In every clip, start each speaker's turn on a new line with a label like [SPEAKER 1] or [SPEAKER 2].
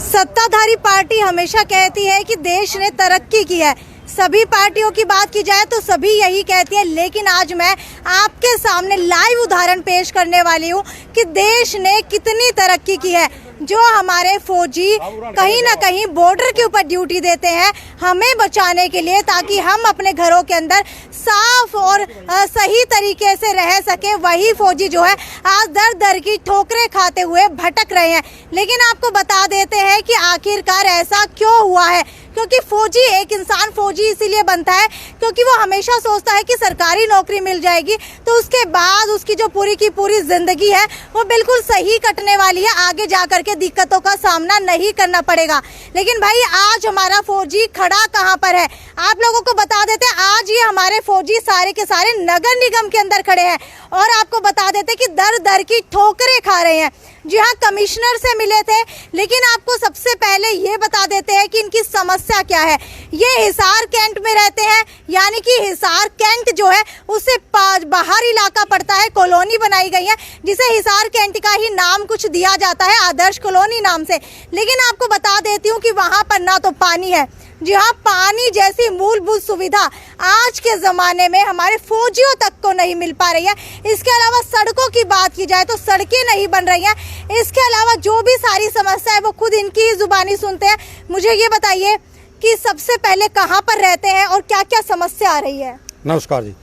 [SPEAKER 1] सत्ताधारी पार्टी हमेशा कहती है कि देश ने तरक्की की है। सभी पार्टियों की बात की जाए तो सभी यही कहती है, लेकिन आज मैं आपके सामने लाइव उदाहरण पेश करने वाली हूँ कि देश ने कितनी तरक्की की है। जो हमारे फौजी कहीं ना कहीं बॉर्डर के ऊपर ड्यूटी देते हैं हमें बचाने के लिए, ताकि हम अपने घरों के अंदर साफ और सही तरीके से रह सके, वही फौजी जो है आज दर दर की ठोकरें खाते हुए भटक रहे हैं। लेकिन आपको बता देते हैं कि आखिरकार ऐसा क्यों हुआ है, क्योंकि फौजी, एक इंसान फौजी इसीलिए बनता है क्योंकि वो हमेशा सोचता है कि सरकारी नौकरी मिल जाएगी तो उसके बाद उसकी जो पूरी की पूरी जिंदगी है वो बिल्कुल सही कटने वाली है, आगे जा करके दिक्कतों का सामना नहीं करना पड़ेगा। लेकिन भाई आज हमारा फौजी खड़ा कहाँ पर है, आप लोगों को बता देते हैं। आज ये हमारे फौजी सारे के सारे नगर निगम के अंदर खड़े हैं और आपको बता देते कि दर दर की ठोकरें खा रहे हैं। जी हाँ, कमिश्नर से मिले थे, लेकिन आपको सबसे पहले ये बता देते हैं कि इनकी समस्या क्या है। ये हिसार कैंट में रहते हैं, यानी कि हिसार कैंट जो है उससे बाहर इलाका पड़ता है, कॉलोनी बनाई गई है जिसे हिसार कैंट का ही नाम कुछ दिया जाता है, आदर्श कॉलोनी नाम से। लेकिन आपको बता देती हूँ कि वहाँ पर ना तो पानी है, जी हाँ, पानी जैसी मूलभूत सुविधा आज के ज़माने में हमारे फौजियों तक को नहीं मिल पा रही है। इसके अलावा सड़कों की बात की जाए तो सड़कें नहीं बन रही हैं। इसके अलावा जो भी सारी समस्या है वो खुद इनकी जुबानी सुनते हैं। मुझे ये बताइए कि सबसे पहले कहाँ पर रहते हैं और क्या क्या समस्या आ रही है।
[SPEAKER 2] नमस्कार जी,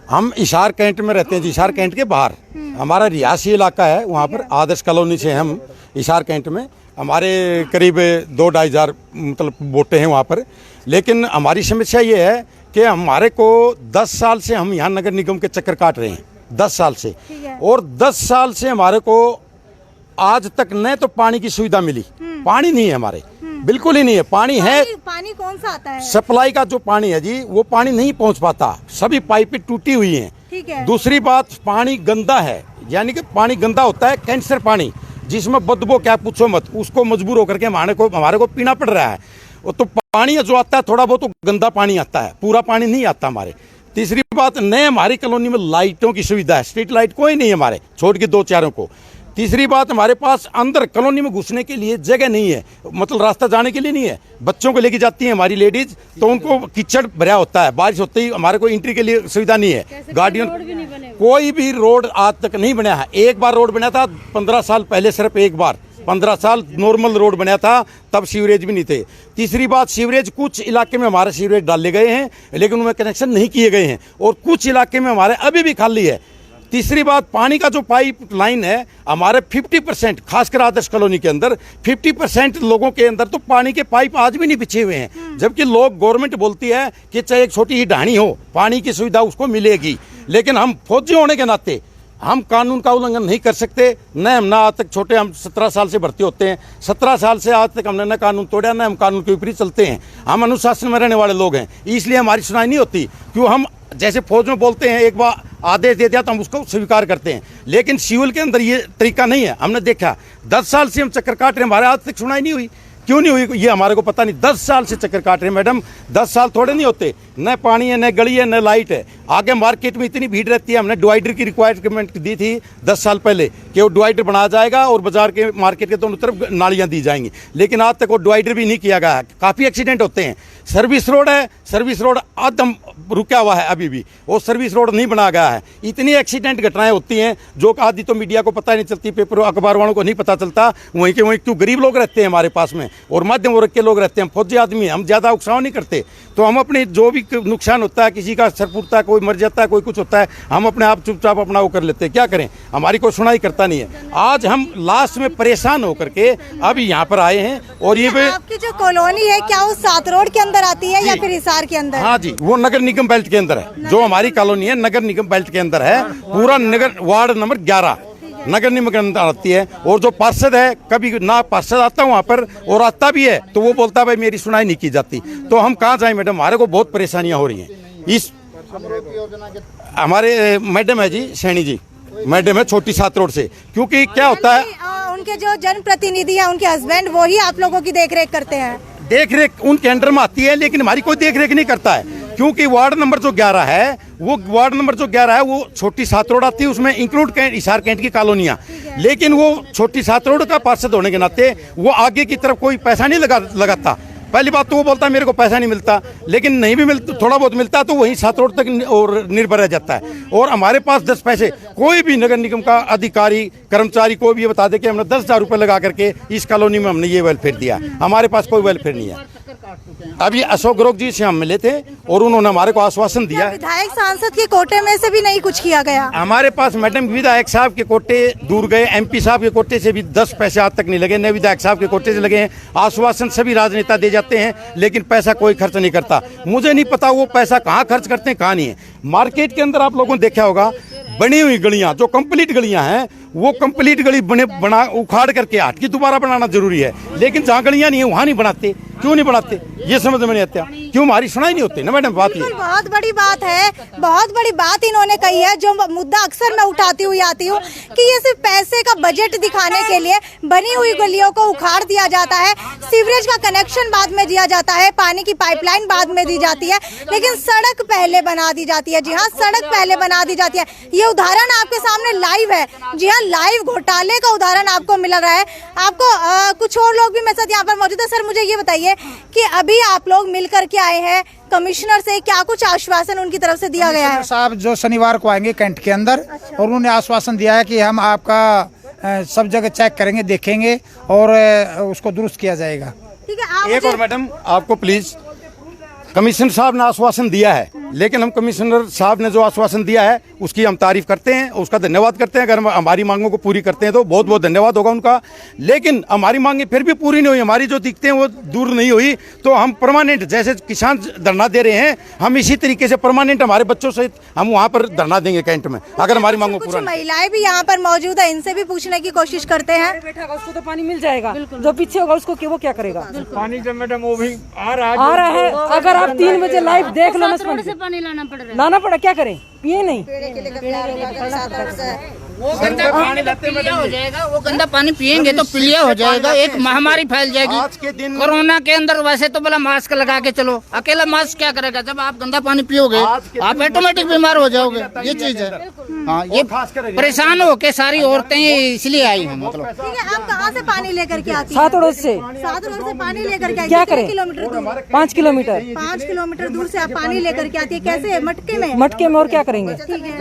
[SPEAKER 2] हम हिसार कैंट में रहते हैं जी। हिसार कैंट के बाहर हमारा रिहायशी इलाका है, वहाँ पर आदर्श कॉलोनी से हम हिसार कैंट में हमारे करीब 2-2.5 हज़ार मतलब वोटें हैं वहाँ पर। लेकिन हमारी समस्या ये है कि हमारे को 10 साल से हम यहाँ नगर निगम के चक्कर काट रहे हैं, 10 साल से, और 10 साल से हमारे को आज तक न तो पानी की सुविधा मिली, पानी नहीं है हमारे, बिल्कुल ही नहीं है। पानी है,
[SPEAKER 1] पानी कौन सा आता है?
[SPEAKER 2] सप्लाई का जो पानी है जी वो पानी नहीं पहुँच पाता, सभी पाइपें टूटी हुई हैं।
[SPEAKER 1] ठीक है। दूसरी
[SPEAKER 2] बात, पानी गंदा है, यानी कि पानी गंदा होता है, कैंसर पानी जिसमें बदबू क्या पूछो मत, उसको मजबूर होकर के हमारे को पीना पड़ रहा है। वो तो पानी जो आता है थोड़ा बहुत तो गंदा पानी आता है, पूरा पानी नहीं आता हमारे। तीसरी बात, नए हमारी कॉलोनी में लाइटों की सुविधा है, स्ट्रीट लाइट कोई नहीं है हमारे, छोड़ के 2-4 को। तीसरी बात, हमारे पास अंदर कॉलोनी में घुसने के लिए जगह नहीं है, मतलब रास्ता जाने के लिए नहीं है। बच्चों को लेके जाती है हमारी लेडीज तो उनको कीचड़ भरा होता है, बारिश होते ही हमारे को एंट्री के लिए सुविधा नहीं है। गार्डियन कोई भी रोड आज तक नहीं बना है। एक बार रोड बना था 15 साल पहले, सिर्फ एक बार 15 साल नॉर्मल रोड बना था, तब सीवरेज भी नहीं थे। तीसरी बात, सीवरेज कुछ इलाके में हमारे सीवरेज डाले गए हैं लेकिन उनमें कनेक्शन नहीं किए गए हैं, और कुछ इलाके में हमारे अभी भी खाली है। तीसरी बात, पानी का जो पाइप लाइन है हमारे 50%, खासकर आदर्श कॉलोनी के अंदर 50% लोगों के अंदर तो पानी के पाइप आज भी नहीं बिछे हुए हैं। जबकि लोग, गवर्नमेंट बोलती है कि चाहे एक छोटी ही ढाणी हो पानी की सुविधा उसको मिलेगी, लेकिन हम फौजी होने के नाते हम कानून का उल्लंघन नहीं कर सकते। न हम ना आज तक छोटे, हम 17 साल से भर्ती होते हैं, 17 साल से आज तक हमने न कानून तोड़ा, न हम कानून के विपरीत चलते हैं। हम अनुशासन में रहने वाले लोग हैं, इसलिए हमारी सुनाई नहीं होती। क्यों, हम जैसे फौज में बोलते हैं, एक बार आदेश दे दिया तो हम उसको स्वीकार करते हैं, लेकिन सिविल के अंदर ये तरीका नहीं है। हमने देखा 10 साल से हम चक्कर काट रहे हैं, हमारे आज तक सुनाई नहीं हुई। क्यों नहीं हुई ये हमारे को पता नहीं। 10 साल से चक्कर काट रहे हैं मैडम, 10 साल थोड़े नहीं होते। न पानी है, न गली है, न लाइट है। आगे मार्केट में इतनी भीड़ रहती है, हमने डिवाइडर की रिक्वायरमेंट दी थी 10 साल पहले कि वो डिवाइडर बनाया जाएगा और बाजार के, मार्केट के दोनों तरफ नालियां दी जाएंगी, लेकिन आज तक वो डिवाइडर भी नहीं किया गया है। काफ़ी एक्सीडेंट होते हैं। सर्विस रोड है, सर्विस रोड आदम रुका हुआ है अभी भी, वो सर्विस रोड नहीं बनाया गया है। इतनी एक्सीडेंट घटनाएं होती हैं जो आदि तो मीडिया को पता नहीं चलती, पेपर अखबार वालों को नहीं पता चलता। वहीं के वहीं क्यों गरीब लोग रहते हैं हमारे पास में और मध्यम वर्ग के लोग रहते हैं, फौजी आदमी, हम ज़्यादा उत्साह नहीं करते। तो हम अपने जो भी नुकसान होता है, किसी का सर फूटता है, कोई मर जाता है, कोई कुछ होता है, हम अपने आप चुपचाप अपना वो कर लेते हैं। क्या करें, हमारी कोई सुनाई करता नहीं है। आज हम लास्ट में परेशान होकर के अब यहाँ पर आए हैं। और ये
[SPEAKER 1] आपकी जो कॉलोनी है क्या वो 7 रोड के अंदर आती है या फिर हिसार के अंदर?
[SPEAKER 2] हाँ जी, वो नगर निगम बेल्ट के अंदर है। जो हमारी कॉलोनी है नगर निगम बेल्ट के अंदर है, पूरा नगर, वार्ड नंबर 11 नगर निगम के अंदर आती है। और जो पार्षद है, कभी ना पार्षद आता है वहाँ पर, और आता भी है तो वो बोलता है भाई मेरी सुनाई नहीं की जाती। तो हम कहाँ जाएं मैडम, हमारे को बहुत परेशानियाँ हो रही हैं। इस हमारे मैडम है जी, सैनी जी मैडम है, छोटी 7 रोड से। क्योंकि क्या होता है,
[SPEAKER 1] उनके जो जनप्रतिनिधि है, उनके हस्बैंड, वो ही आप लोगों की देखरेख करते हैं।
[SPEAKER 2] देखरेख उनके अंडर में आती है, लेकिन हमारी कोई देखरेख नहीं करता है। क्योंकि वार्ड नंबर जो 11 है वो वार्ड नंबर जो 11 है वो छोटी सात रोड आती है, उसमें इंक्लूड हिसार कैंट की कॉलोनियाँ, लेकिन वो छोटी सात रोड का पार्षद होने के नाते वो आगे की तरफ कोई पैसा नहीं लगाता। पहली बात तो वो बोलता है मेरे को पैसा नहीं मिलता, लेकिन नहीं भी मिलता, थोड़ा बहुत मिलता है तो वहीं सात रोड तक और निर्भर रह जाता है। और हमारे पास 10 पैसे, कोई भी नगर निगम का अधिकारी कर्मचारी को भी ये बता दे कि हमने 10,000 रुपये लगा करके इस कॉलोनी में हमने ये वेलफेयर दिया, हमारे पास कोई वेलफेयर नहीं है। अभी अशोक गहलोत जी से हम मिले थे और उन्होंने हमारे को आश्वासन दिया।
[SPEAKER 1] विधायक सांसद के कोटे में से भी नहीं कुछ किया गया
[SPEAKER 2] हमारे पास मैडम, विधायक साहब के कोटे दूर गए, MP साहब के कोटे से भी 10 पैसे आज तक नहीं लगे, न विधायक साहब के कोटे से लगे हैं। आश्वासन सभी राजनेता दे जाते हैं, लेकिन पैसा कोई खर्च नहीं करता। मुझे नहीं पता वो पैसा कहाँ खर्च करते हैं कहाँ नहीं है। मार्केट के अंदर आप लोगों ने देखा होगा बनी हुई गलियां, जो कंप्लीट गलियां हैं, वो कंप्लीट गली बना उखाड़ करके हट की दोबारा बनाना जरूरी है, लेकिन जहाँ गलियां नहीं है वहाँ नहीं बनाते। क्यों नहीं बनाते ये समझ में नहीं आता। क्यों हमारी सुनाई नहीं होती ना मैडम बात ये।
[SPEAKER 1] बहुत बड़ी बात है, बहुत बड़ी बात इन्होंने कही है, जो मुद्दा अक्सर मैं उठाती हुई आती हूँ कि ये सिर्फ पैसे का बजट दिखाने के लिए बनी हुई गलियों को उखाड़ दिया जाता है, सीवरेज का कनेक्शन बाद में दिया जाता है, पानी की पाइपलाइन बाद में दी जाती है, लेकिन सड़क पहले बना दी जाती है। जी हाँ, सड़क पहले बना दी जाती है। ये उदाहरण आपके सामने लाइव है। जी हाँ, लाइव घोटाले का उदाहरण आपको मिल रहा है। आपको कुछ और लोग भी मेरे साथ यहाँ पर मौजूद है। सर, मुझे ये बताइए कि अभी आप लोग मिल करके आए हैं कमिश्नर से, क्या कुछ आश्वासन उनकी तरफ से दिया गया है?
[SPEAKER 3] साहब जो शनिवार को आएंगे कैंट के अंदर, और उन्होंने आश्वासन दिया है कि हम आपका सब जगह चेक करेंगे, देखेंगे और उसको दुरुस्त किया जाएगा।
[SPEAKER 1] ठीक है।
[SPEAKER 2] एक और मैडम आपको प्लीज, कमिश्नर साहब ने आश्वासन दिया है, लेकिन हम कमिश्नर साहब ने जो आश्वासन दिया है उसकी हम तारीफ करते हैं, उसका धन्यवाद करते हैं। अगर हमारी मांगों को पूरी करते हैं तो बहुत बहुत धन्यवाद होगा उनका, लेकिन हमारी मांगे फिर भी पूरी नहीं हुई, हमारी जो दिखते हैं वो दूर नहीं हुई, तो हम परमानेंट, जैसे किसान धरना दे रहे हैं, हम इसी तरीके से परमानेंट हमारे बच्चों सहित हम वहाँ पर धरना देंगे कैंट में, अगर हमारी मांगों पूरा।
[SPEAKER 1] महिलाएं भी यहाँ पर मौजूद है, इनसे भी पूछने की कोशिश करते हैं।
[SPEAKER 4] बैठा उसको तो पानी मिल जाएगा, जो पीछे होगा उसको वो क्या करेगा?
[SPEAKER 5] पानी तो मैडम वो भी आ रहा
[SPEAKER 4] है। अगर आप 3 बजे लाइव देख लो ना,
[SPEAKER 6] पानी
[SPEAKER 4] लाना पड़ा, क्या करें? पिए नहीं।
[SPEAKER 6] वो गंदा पानी पीलिया हो जाएगा, वो गंदा पानी पिएंगे तो पीलिया हो जाएगा, एक महामारी फैल जाएगी। कोरोना के अंदर वैसे तो बोला मास्क लगा के चलो, अकेला मास्क क्या करेगा? जब आप गंदा पानी पियोगे आप ऑटोमेटिक बीमार हो जाओगे, ये चीज है। हाँ, ये परेशान हो के सारी औरतें इसलिए आई हैं। मतलब
[SPEAKER 1] ठीक है, आप कहाँ से पानी लेकर के आती हैं?
[SPEAKER 4] सात रोड से
[SPEAKER 1] पानी लेकर के
[SPEAKER 4] क्या करें?
[SPEAKER 1] किलोमीटर दूर,
[SPEAKER 4] 5 किलोमीटर
[SPEAKER 1] 5 किलोमीटर दूर से आप पानी लेकर के आती है। कैसे? मटके में?
[SPEAKER 4] मटके में, और क्या करेंगे?
[SPEAKER 1] ठीक है।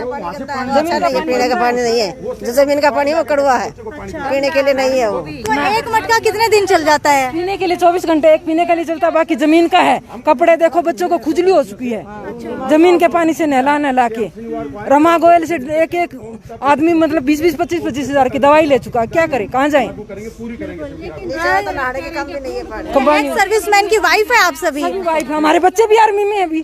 [SPEAKER 7] पीने का पानी नहीं है, जो जमीन का पानी है वो कड़वा है, पीने के लिए नहीं है वो।
[SPEAKER 1] तो एक मटका कितने दिन चल जाता है?
[SPEAKER 4] पीने के लिए 24 घंटे एक पीने के लिए चलता है, बाकी जमीन का है। कपड़े देखो, बच्चों को खुजली हो चुकी है जमीन के पानी से नहला के। रमा गोयल से एक आदमी मतलब 20-25 हजार की दवाई ले चुका, क्या करे? कहाँ जाए?
[SPEAKER 1] सर्विसमैन की वाइफ है आप सभी?
[SPEAKER 4] वाइफ, हमारे बच्चे भी आर्मी में अभी।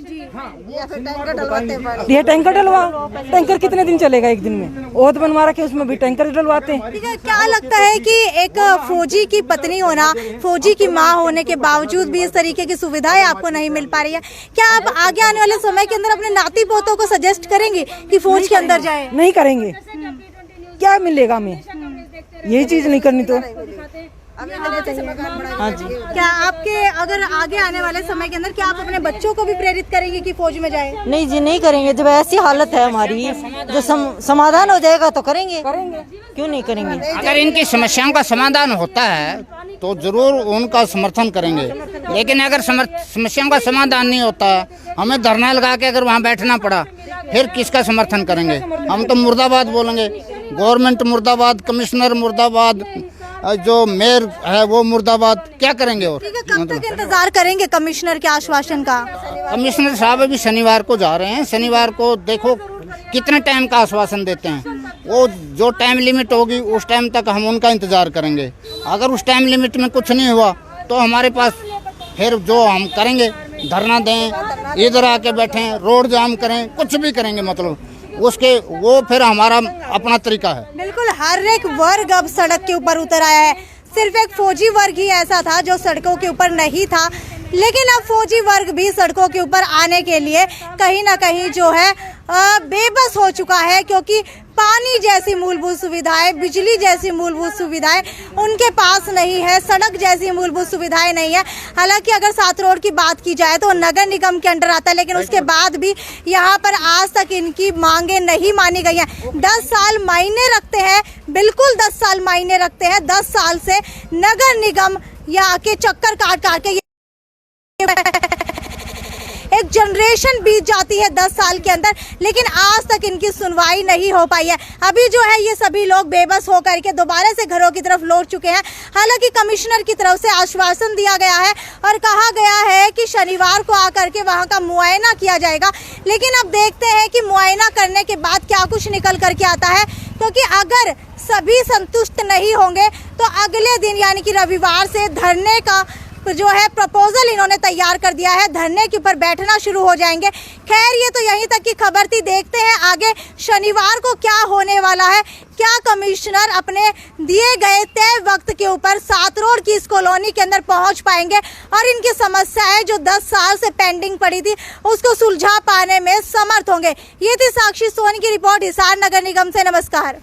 [SPEAKER 4] ये टैंकर डलवा, टैंकर कितने दिन चलेगा? एक दिन में ओत बनवा रखे, उसमें भी टैंकर डलवाते हैं।
[SPEAKER 1] ठीक है, क्या लगता है कि एक फौजी की पत्नी होना, फौजी की माँ होने के बावजूद भी इस तरीके की सुविधाएं आपको नहीं मिल पा रही है? क्या आप आगे आने वाले समय के अंदर अपने नाती पोतों को सजेस्ट करेंगे कि फौज के अंदर जाए?
[SPEAKER 4] नहीं करेंगे, क्या मिलेगा हमें? यही चीज नहीं करनी तो।
[SPEAKER 1] हाँ जी। क्या आपके अगर आगे आने वाले समय के अंदर क्या आप अपने बच्चों को भी प्रेरित करेंगे कि फौज में जाए?
[SPEAKER 7] नहीं जी, नहीं करेंगे। जब ऐसी हालत है हमारी, जो समाधान हो जाएगा तो करेंगे, क्यों नहीं करेंगे?
[SPEAKER 6] अगर इनकी समस्याओं का समाधान होता है तो जरूर उनका समर्थन करेंगे, लेकिन अगर समस्याओं का समाधान नहीं होता, हमें धरना लगा के अगर वहाँ बैठना पड़ा, फिर किसका समर्थन करेंगे? हम तो मुर्दाबाद बोलेंगे, गवर्नमेंट मुर्दाबाद, कमिश्नर मुर्दाबाद, जो मेयर है वो मुर्दाबाद, क्या करेंगे? और
[SPEAKER 1] कब तक इंतजार करेंगे कमिश्नर के आश्वासन का?
[SPEAKER 6] कमिश्नर साहब अभी शनिवार को जा रहे हैं, शनिवार को देखो कितने टाइम का आश्वासन देते हैं। वो जो टाइम लिमिट होगी उस टाइम तक हम उनका इंतजार करेंगे। अगर उस टाइम लिमिट में कुछ नहीं हुआ तो हमारे पास फिर जो हम करेंगे, धरना दें, इधर आके बैठें, रोड जाम करें, कुछ भी करेंगे, मतलब उसके वो फिर हमारा अपना तरीका है।
[SPEAKER 1] बिल्कुल, हर एक वर्ग अब सड़क के ऊपर उतर आया है। सिर्फ एक फौजी वर्ग ही ऐसा था जो सड़कों के ऊपर नहीं था, लेकिन अब फौजी वर्ग भी सड़कों के ऊपर आने के लिए कहीं ना कहीं जो है बेबस हो चुका है, क्योंकि पानी जैसी मूलभूत सुविधाएं, बिजली जैसी मूलभूत सुविधाएं उनके पास नहीं है, सड़क जैसी मूलभूत सुविधाएं नहीं है। हालांकि अगर सात रोड की बात की जाए तो नगर निगम के अंडर आता है, लेकिन उसके बाद भी यहाँ पर आज तक इनकी मांगे नहीं मानी गई हैं। 10 साल मायने रखते हैं, बिल्कुल 10 साल मायने रखते हैं। 10 साल से नगर निगम यहाँ के चक्कर काट के एक जनरेशन बीत जाती है 10 साल के अंदर, लेकिन आज तक इनकी सुनवाई नहीं हो पाई है। अभी जो है ये सभी लोग बेबस होकर के दोबारा से घरों की तरफ लौट चुके हैं। हालांकि कमिश्नर की तरफ से आश्वासन दिया गया है और कहा गया है कि शनिवार को आकर के वहां का मुआयना किया जाएगा, लेकिन अब देखते हैं कि मुआयना करने के बाद क्या कुछ निकल करके आता है, क्योंकि अगर सभी संतुष्ट नहीं होंगे तो अगले दिन यानी कि रविवार से धरने का जो है प्रपोजल इन्होंने तैयार कर दिया है, धरने के ऊपर बैठना शुरू हो जाएंगे। खैर ये तो यहीं तक की खबर थी, देखते हैं आगे शनिवार को क्या होने वाला है। क्या कमिश्नर अपने दिए गए तय वक्त के ऊपर सात रोड की इस कॉलोनी के अंदर पहुंच पाएंगे और इनकी समस्याएं जो 10 साल से पेंडिंग पड़ी थी उसको सुलझा पाने में समर्थ होंगे। ये थी साक्षी सोनी की रिपोर्ट हिसार नगर निगम से। नमस्कार।